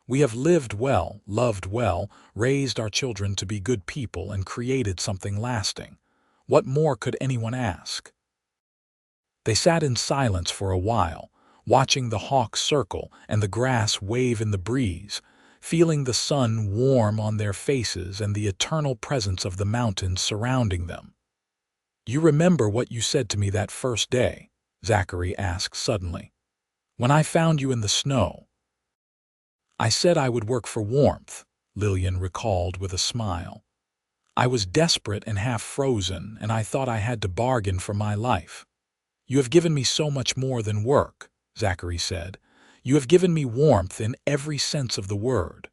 We have lived well, loved well, raised our children to be good people, and created something lasting. What more could anyone ask?" They sat in silence for a while, watching the hawks circle and the grass wave in the breeze, feeling the sun warm on their faces and the eternal presence of the mountains surrounding them. "You remember what you said to me that first day?" Zachary asked suddenly. "When I found you in the snow." "I said I would work for warmth," Lillian recalled with a smile. "I was desperate and half frozen, and I thought I had to bargain for my life." "You have given me so much more than work," Zachary said. "You have given me warmth in every sense of the word.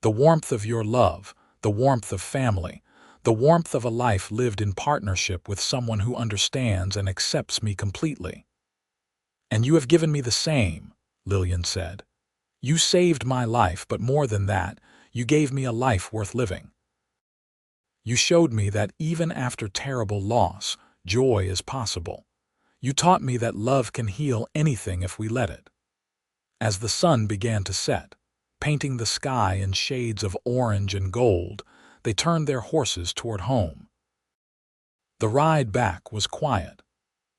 The warmth of your love, the warmth of family, the warmth of a life lived in partnership with someone who understands and accepts me completely." "And you have given me the same," Lillian said. "You saved my life, but more than that, you gave me a life worth living. You showed me that even after terrible loss, joy is possible. You taught me that love can heal anything if we let it." As the sun began to set, painting the sky in shades of orange and gold, they turned their horses toward home. The ride back was quiet,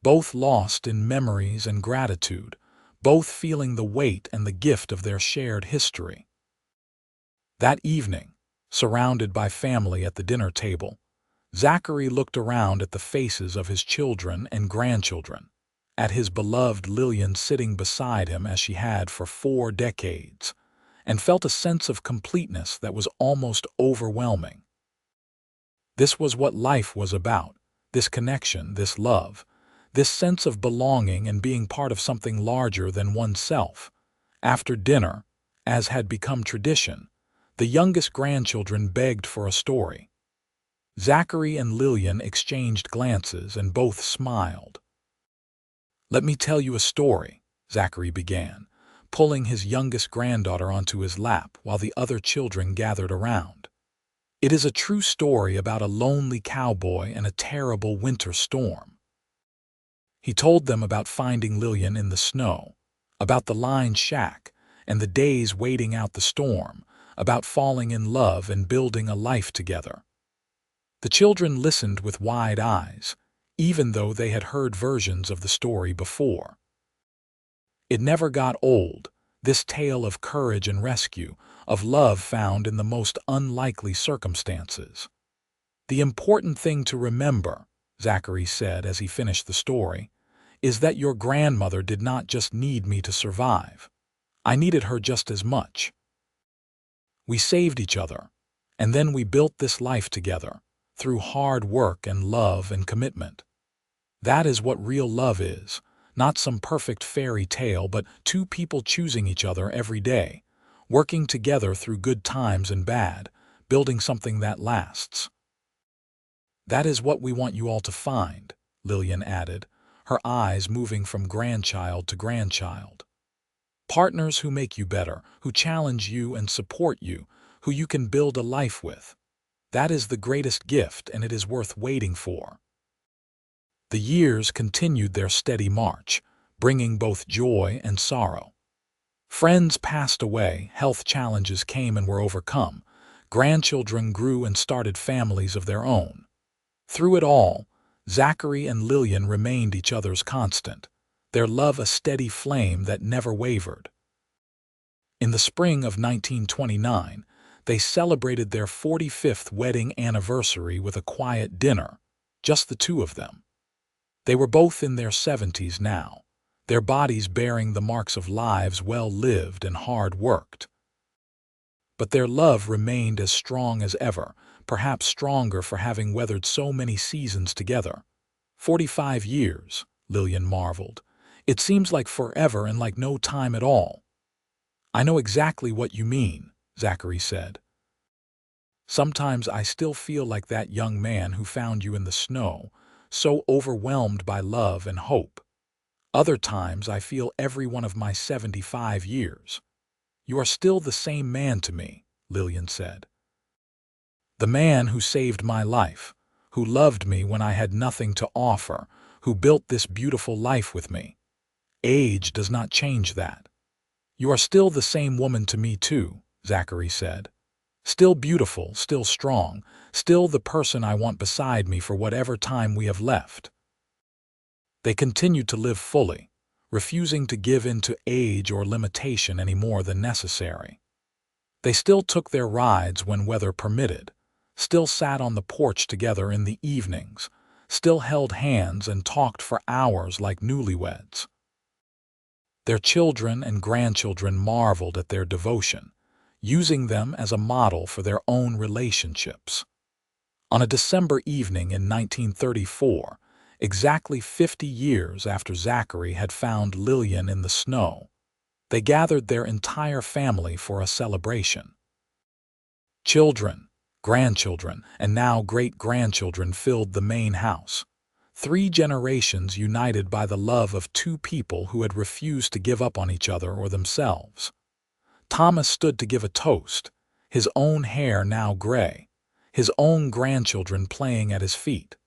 both lost in memories and gratitude, both feeling the weight and the gift of their shared history. That evening, surrounded by family at the dinner table, Zachary looked around at the faces of his children and grandchildren, at his beloved Lillian sitting beside him as she had for 4 decades, and felt a sense of completeness that was almost overwhelming. This was what life was about, this connection, this love, this sense of belonging and being part of something larger than oneself. After dinner, as had become tradition, the youngest grandchildren begged for a story. Zachary and Lillian exchanged glances and both smiled. "Let me tell you a story," Zachary began, pulling his youngest granddaughter onto his lap while the other children gathered around. "It is a true story about a lonely cowboy and a terrible winter storm." He told them about finding Lillian in the snow, about the lined shack and the days waiting out the storm, about falling in love and building a life together. The children listened with wide eyes, even though they had heard versions of the story before. It never got old, this tale of courage and rescue, of love found in the most unlikely circumstances. "The important thing to remember," Zachary said as he finished the story, "is that your grandmother did not just need me to survive. I needed her just as much. We saved each other, and then we built this life together, through hard work and love and commitment. That is what real love is, not some perfect fairy tale, but two people choosing each other every day, working together through good times and bad, building something that lasts." "That is what we want you all to find," Lillian added, her eyes moving from grandchild to grandchild. "Partners who make you better, who challenge you and support you, who you can build a life with. That is the greatest gift, and it is worth waiting for." The years continued their steady march, bringing both joy and sorrow. Friends passed away, health challenges came and were overcome, grandchildren grew and started families of their own. Through it all, Zachary and Lillian remained each other's constant, their love a steady flame that never wavered. In the spring of 1929, they celebrated their 45th wedding anniversary with a quiet dinner, just the two of them. They were both in their 70s now, their bodies bearing the marks of lives well lived and hard worked. But their love remained as strong as ever, perhaps stronger for having weathered so many seasons together. 45 years, Lillian marveled. "It seems like forever and like no time at all." "I know exactly what you mean," Zachary said. "Sometimes I still feel like that young man who found you in the snow, so overwhelmed by love and hope. Other times I feel every one of my 75 years. You are still the same man to me," Lillian said. "The man who saved my life, who loved me when I had nothing to offer, who built this beautiful life with me. Age does not change that." "You are still the same woman to me too," Zachary said. "Still beautiful, still strong, still the person I want beside me for whatever time we have left." They continued to live fully, refusing to give in to age or limitation any more than necessary. They still took their rides when weather permitted, still sat on the porch together in the evenings, still held hands and talked for hours like newlyweds. Their children and grandchildren marveled at their devotion, using them as a model for their own relationships. On a December evening in 1934, exactly 50 years after Zachary had found Lillian in the snow, they gathered their entire family for a celebration. Children, grandchildren, and now great-grandchildren filled the main house. 3 generations united by the love of two people who had refused to give up on each other or themselves. Thomas stood to give a toast, his own hair now gray, his own grandchildren playing at his feet.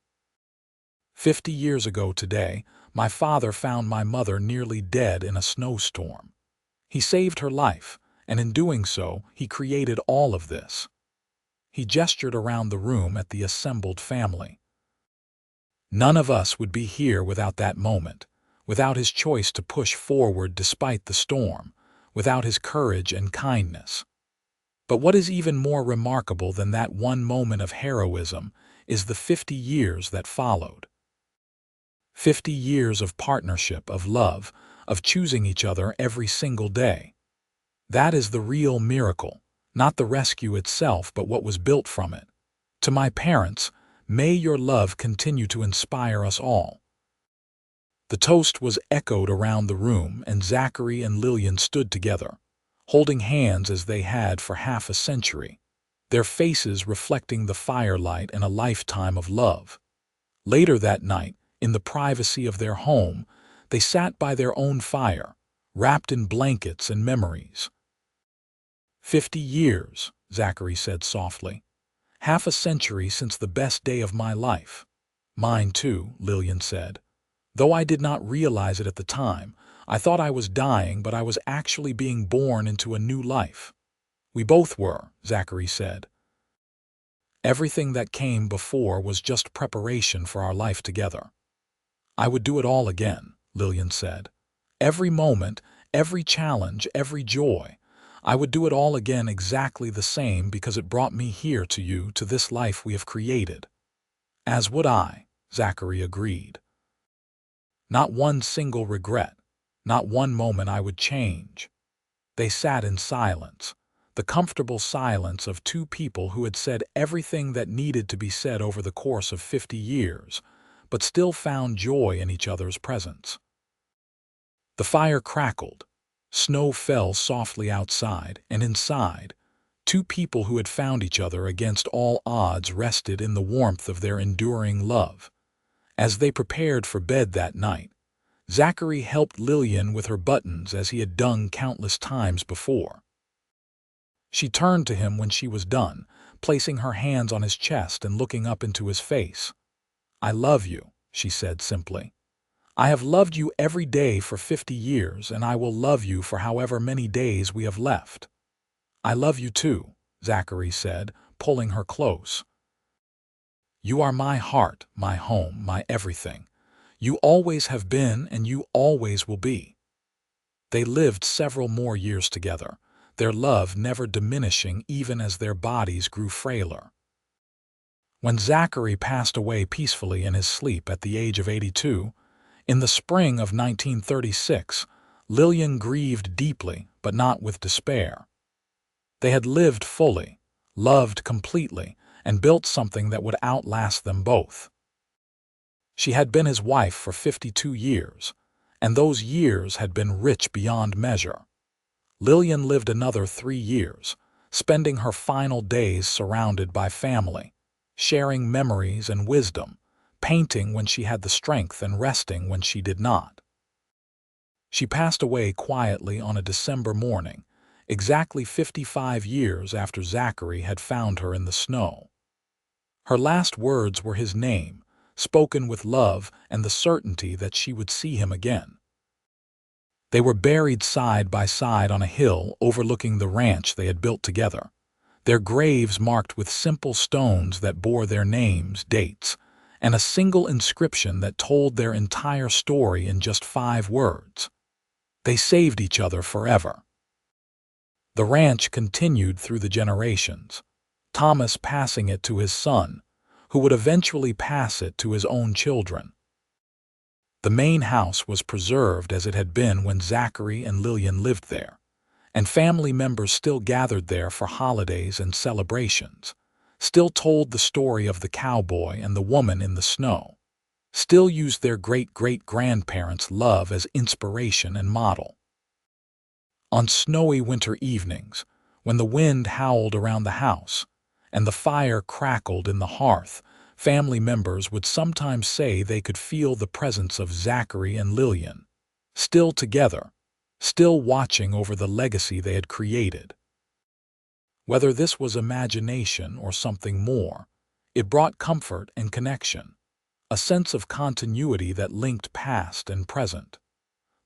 50 years ago today, my father found my mother nearly dead in a snowstorm. He saved her life, and in doing so, he created all of this." He gestured around the room at the assembled family. "None of us would be here without that moment, without his choice to push forward despite the storm, without his courage and kindness. But what is even more remarkable than that one moment of heroism is the 50 years that followed. 50 years of partnership, of love, of choosing each other every single day. That is the real miracle, not the rescue itself, but what was built from it. To my parents, may your love continue to inspire us all." The toast was echoed around the room, and Zachary and Lillian stood together, holding hands as they had for half a century, their faces reflecting the firelight and a lifetime of love. Later that night, in the privacy of their home, they sat by their own fire, wrapped in blankets and memories. 50 years, Zachary said softly. Half a century since the best day of my life. Mine too, Lillian said. Though I did not realize it at the time, I thought I was dying, but I was actually being born into a new life. We both were, Zachary said. Everything that came before was just preparation for our life together. I would do it all again, Lillian said. Every moment, every challenge, every joy. I would do it all again exactly the same because it brought me here to you, to this life we have created. As would I, Zachary agreed. Not one single regret, not one moment I would change. They sat in silence, the comfortable silence of two people who had said everything that needed to be said over the course of 50 years, but still found joy in each other's presence. The fire crackled. Snow fell softly outside, and inside, two people who had found each other against all odds rested in the warmth of their enduring love. As they prepared for bed that night, Zachary helped Lillian with her buttons as he had done countless times before. She turned to him when she was done, placing her hands on his chest and looking up into his face. "I love you," she said simply. "I have loved you every day for 50 years, and I will love you for however many days we have left." "I love you too," Zachary said, pulling her close. "You are my heart, my home, my everything. You always have been, and you always will be." They lived several more years together, their love never diminishing even as their bodies grew frailer. When Zachary passed away peacefully in his sleep at the age of 82, in the spring of 1936, Lillian grieved deeply, but not with despair. They had lived fully, loved completely, and built something that would outlast them both. She had been his wife for 52 years, and those years had been rich beyond measure. Lillian lived another 3 years, spending her final days surrounded by family, sharing memories and wisdom, painting when she had the strength and resting when she did not. She passed away quietly on a December morning, exactly 55 years after Zachary had found her in the snow. Her last words were his name, spoken with love and the certainty that she would see him again. They were buried side by side on a hill overlooking the ranch they had built together, their graves marked with simple stones that bore their names, dates, and a single inscription that told their entire story in just 5 words. They saved each other forever. The ranch continued through the generations, Thomas passing it to his son, who would eventually pass it to his own children. The main house was preserved as it had been when Zachary and Lillian lived there, and family members still gathered there for holidays and celebrations, still told the story of the cowboy and the woman in the snow, still used their great-great-grandparents' love as inspiration and model. On snowy winter evenings, when the wind howled around the house and the fire crackled in the hearth, family members would sometimes say they could feel the presence of Zachary and Lillian, still together, still watching over the legacy they had created. Whether this was imagination or something more, it brought comfort and connection, a sense of continuity that linked past and present.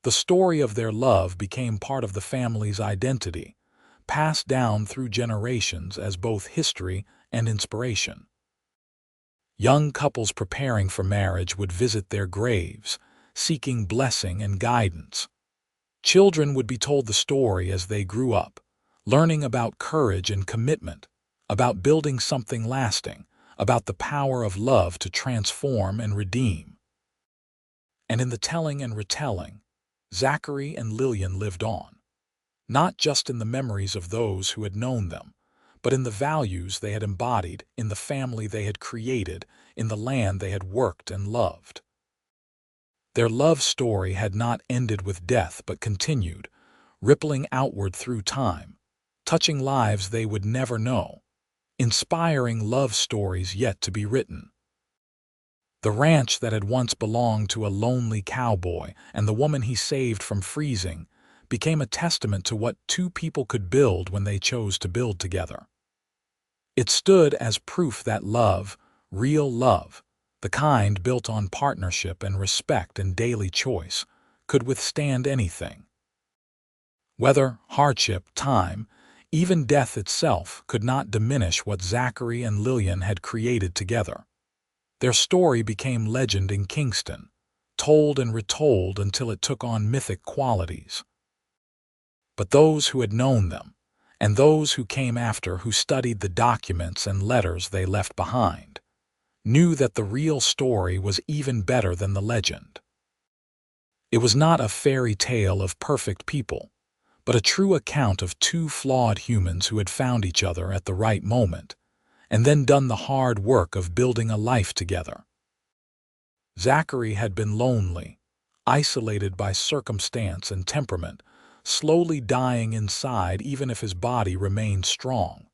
The story of their love became part of the family's identity, passed down through generations as both history and inspiration. Young couples preparing for marriage would visit their graves, seeking blessing and guidance. Children would be told the story as they grew up, learning about courage and commitment, about building something lasting, about the power of love to transform and redeem. And in the telling and retelling, Zachary and Lillian lived on. not just in the memories of those who had known them, but in the values they had embodied, in the family they had created, in the land they had worked and loved. Their love story had not ended with death but continued, rippling outward through time, touching lives they would never know, inspiring love stories yet to be written. The ranch that had once belonged to a lonely cowboy and the woman he saved from freezing became a testament to what two people could build when they chose to build together. It stood as proof that love, real love, the kind built on partnership and respect and daily choice, could withstand anything. Weather, hardship, time, even death itself could not diminish what Zachary and Lillian had created together. Their story became legend in Kingston, told and retold until it took on mythic qualities. But those who had known them, and those who came after who studied the documents and letters they left behind, knew that the real story was even better than the legend. It was not a fairy tale of perfect people, but a true account of two flawed humans who had found each other at the right moment, and then done the hard work of building a life together. Zachary had been lonely, isolated by circumstance and temperament, slowly dying inside even if his body remained strong.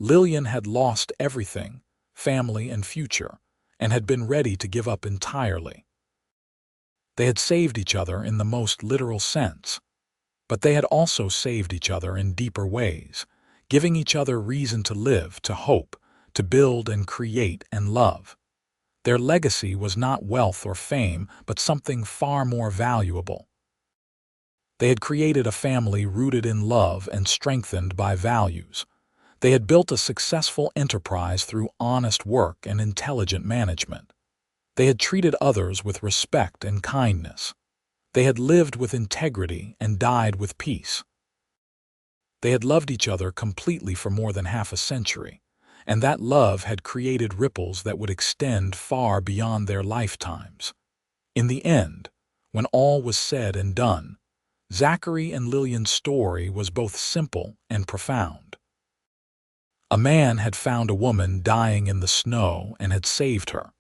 Lillian had lost everything, family and future, and had been ready to give up entirely. They had saved each other in the most literal sense, but they had also saved each other in deeper ways, giving each other reason to live, to hope, to build and create and love. Their legacy was not wealth or fame, but something far more valuable. They had created a family rooted in love and strengthened by values. They had built a successful enterprise through honest work and intelligent management. They had treated others with respect and kindness. They had lived with integrity and died with peace. They had loved each other completely for more than half a century, and that love had created ripples that would extend far beyond their lifetimes. In the end, when all was said and done, Zachary and Lillian's story was both simple and profound. A man had found a woman dying in the snow and had saved her.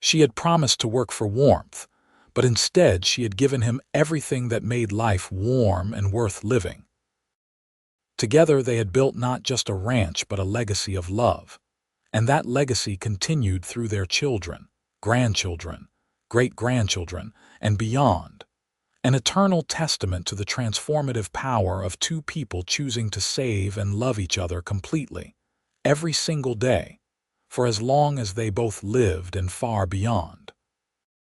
She had promised to work for warmth, but instead she had given him everything that made life warm and worth living. Together they had built not just a ranch but a legacy of love, and that legacy continued through their children, grandchildren, great-grandchildren, and beyond, an eternal testament to the transformative power of two people choosing to save and love each other completely, every single day, for as long as they both lived and far beyond.